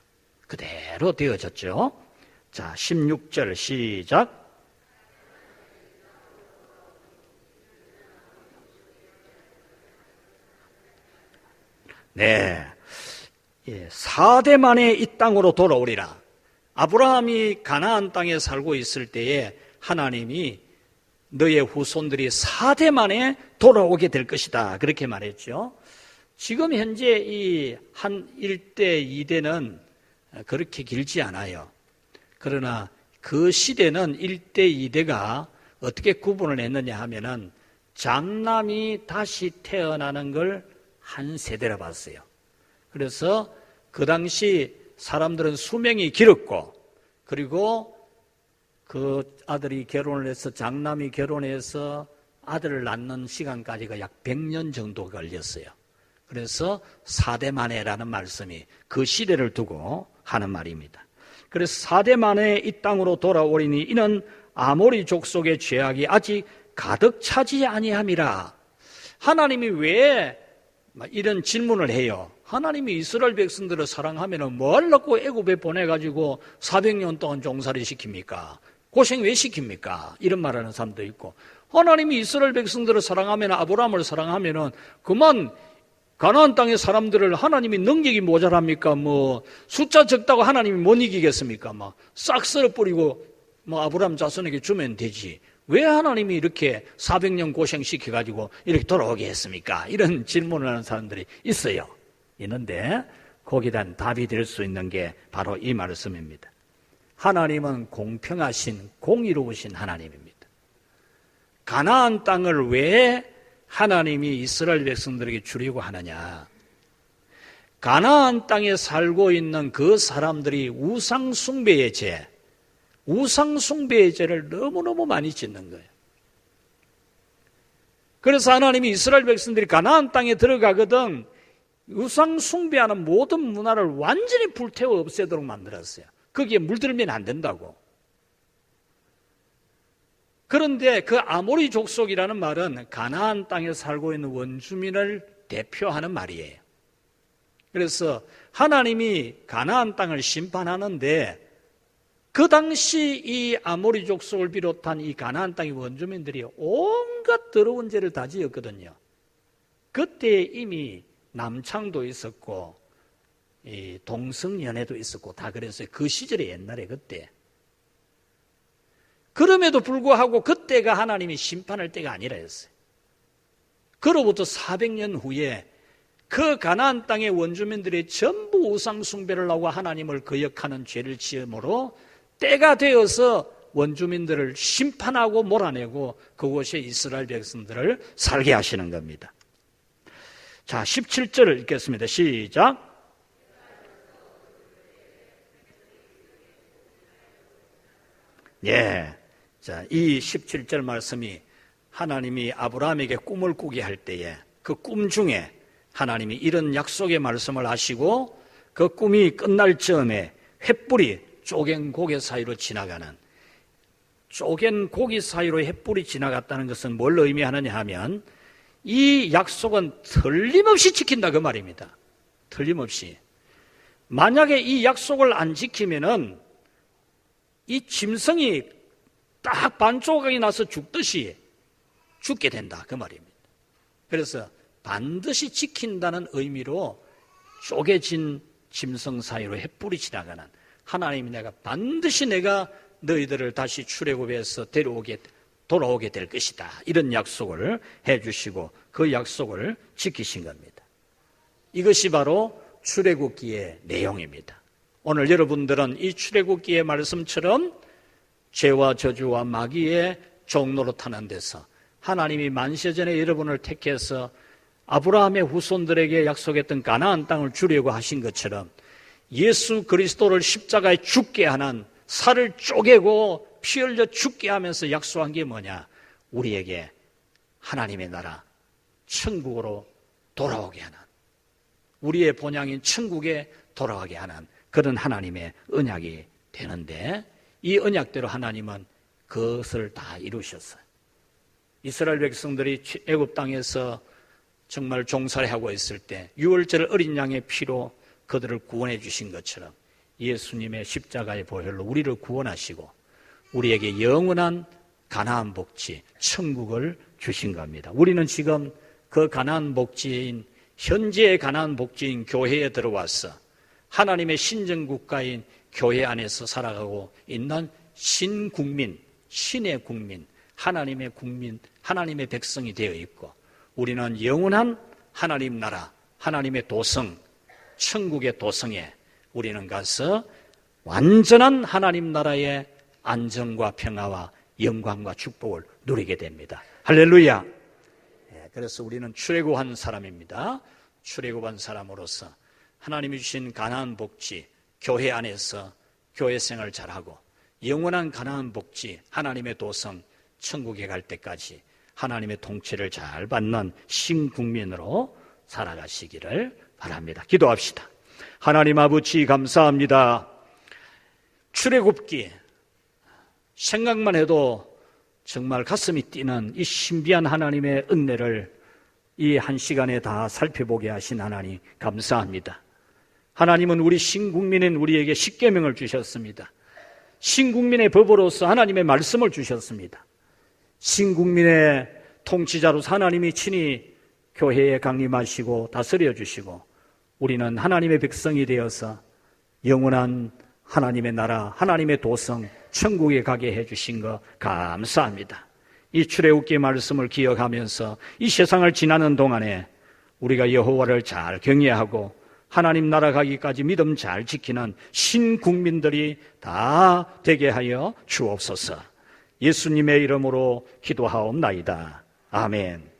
그대로 되어졌죠. 자, 16절 시작. 네, 4대 만에 이 땅으로 돌아오리라. 아브라함이 가나안 땅에 살고 있을 때에 하나님이 너의 후손들이 4대 만에 돌아오게 될 것이다. 그렇게 말했죠. 지금 현재 이 한 1대, 2대는 그렇게 길지 않아요. 그러나 그 시대는 1대, 2대가 어떻게 구분을 했느냐 하면은 장남이 다시 태어나는 걸 한 세대라 봤어요. 그래서 그 당시 사람들은 수명이 길었고 그리고 그 아들이 결혼을 해서 장남이 결혼해서 아들을 낳는 시간까지가 약 100년 정도 걸렸어요. 그래서 4대 만에라는 말씀이 그 시대를 두고 하는 말입니다. 그래서 4대 만에 이 땅으로 돌아오리니 이는 아모리 족속의 죄악이 아직 가득 차지 아니함이라. 하나님이 왜 이런 질문을 해요? 하나님이 이스라엘 백성들을 사랑하면 뭐 하려고 애굽에 보내가지고 400년 동안 종살이 시킵니까? 고생 왜 시킵니까? 이런 말하는 사람도 있고, 하나님이 이스라엘 백성들을 사랑하면, 아브라함을 사랑하면은 그만 가나안 땅의 사람들을 하나님이 능력이 모자랍니까? 뭐 숫자 적다고 하나님이 못 이기겠습니까? 막 싹 썰어뿌리고 뭐 아브라함 자손에게 주면 되지. 왜 하나님이 이렇게 400년 고생시켜가지고 이렇게 돌아오게 했습니까? 이런 질문을 하는 사람들이 있어요. 있는데 거기에 대한 답이 될 수 있는 게 바로 이 말씀입니다. 하나님은 공평하신, 공의로우신 하나님입니다. 가나안 땅을 왜 하나님이 이스라엘 백성들에게 주려고 하느냐? 가나안 땅에 살고 있는 그 사람들이 우상숭배의 죄를 너무너무 많이 짓는 거예요. 그래서 하나님이 이스라엘 백성들이 가나안 땅에 들어가거든 우상숭배하는 모든 문화를 완전히 불태워 없애도록 만들었어요. 거기에 물들면 안 된다고. 그런데 그 아모리 족속이라는 말은 가나안 땅에 살고 있는 원주민을 대표하는 말이에요. 그래서 하나님이 가나안 땅을 심판하는데 그 당시 이 아모리 족속을 비롯한 이 가나안 땅의 원주민들이 온갖 더러운 죄를 다 지었거든요. 그때 이미 남창도 있었고 이 동성연애도 있었고 다 그랬어요. 그 시절에 옛날에 그때. 그럼에도 불구하고 그때가 하나님이 심판할 때가 아니라 했어요. 그로부터 400년 후에 그 가나안 땅의 원주민들이 전부 우상 숭배를 하고 하나님을 거역하는 죄를 지음으로 때가 되어서 원주민들을 심판하고 몰아내고 그곳에 이스라엘 백성들을 살게 하시는 겁니다. 자, 17절을 읽겠습니다. 시작. 예. 자, 이 17절 말씀이 하나님이 아브라함에게 꿈을 꾸게 할 때에 그 꿈 중에 하나님이 이런 약속의 말씀을 하시고 그 꿈이 끝날 즈음에 횃불이 쪼갠 고개 사이로 지나가는, 쪼갠 고기 사이로 횃불이 지나갔다는 것은 뭘 의미하느냐 하면 이 약속은 틀림없이 지킨다 그 말입니다. 틀림없이. 만약에 이 약속을 안 지키면은 이 짐승이 딱 반조각이 나서 죽듯이 죽게 된다 그 말입니다. 그래서 반드시 지킨다는 의미로 쪼개진 짐승 사이로 횃불이 지나가는, 하나님이 반드시 내가 너희들을 다시 출애굽해서 돌아오게 될 것이다, 이런 약속을 해주시고 그 약속을 지키신 겁니다. 이것이 바로 출애굽기의 내용입니다. 오늘 여러분들은 이 출애굽기의 말씀처럼 죄와 저주와 마귀의 종노릇하는 데서 하나님이 만세전에 여러분을 택해서 아브라함의 후손들에게 약속했던 가나안 땅을 주려고 하신 것처럼 예수 그리스도를 십자가에 죽게 하는, 살을 쪼개고 피 흘려 죽게 하면서 약속한 게 뭐냐? 우리에게 하나님의 나라 천국으로 돌아오게 하는, 우리의 본향인 천국에 돌아가게 하는 그런 하나님의 언약이 되는데, 이 언약대로 하나님은 그것을 다 이루셨어요. 이스라엘 백성들이 애굽 땅에서 정말 종살이하고 있을 때 유월절 어린 양의 피로 그들을 구원해 주신 것처럼 예수님의 십자가의 보혈로 우리를 구원하시고 우리에게 영원한 가나안 복지, 천국을 주신 겁니다. 우리는 지금 그 가나안 복지인, 현재의 가나안 복지인 교회에 들어와서 하나님의 신정국가인 교회 안에서 살아가고 있는 신국민, 신의 국민, 하나님의 국민, 하나님의 백성이 되어 있고, 우리는 영원한 하나님 나라, 하나님의 도성, 천국의 도성에 우리는 가서 완전한 하나님 나라의 안정과 평화와 영광과 축복을 누리게 됩니다. 할렐루야. 그래서 우리는 출애굽한 사람입니다. 출애굽한 사람으로서 하나님이 주신 가나안 복지, 교회 안에서 교회 생활 잘하고 영원한 가나안 복지, 하나님의 도성, 천국에 갈 때까지 하나님의 통치를 잘 받는 신국민으로 살아가시기를 바랍니다. 기도합시다. 하나님 아버지 감사합니다. 출애굽기 생각만 해도 정말 가슴이 뛰는 이 신비한 하나님의 은혜를 이 한 시간에 다 살펴보게 하신 하나님 감사합니다. 하나님은 우리 신국민인 우리에게 십계명을 주셨습니다. 신국민의 법으로서 하나님의 말씀을 주셨습니다. 신국민의 통치자로서 하나님이 친히 교회에 강림하시고 다스려 주시고 우리는 하나님의 백성이 되어서 영원한 하나님의 나라, 하나님의 도성, 천국에 가게 해주신 거 감사합니다. 이 출애굽기 말씀을 기억하면서 이 세상을 지나는 동안에 우리가 여호와를 잘 경외하고 하나님 나라 가기까지 믿음 잘 지키는 신국민들이 다 되게 하여 주옵소서. 예수님의 이름으로 기도하옵나이다. 아멘.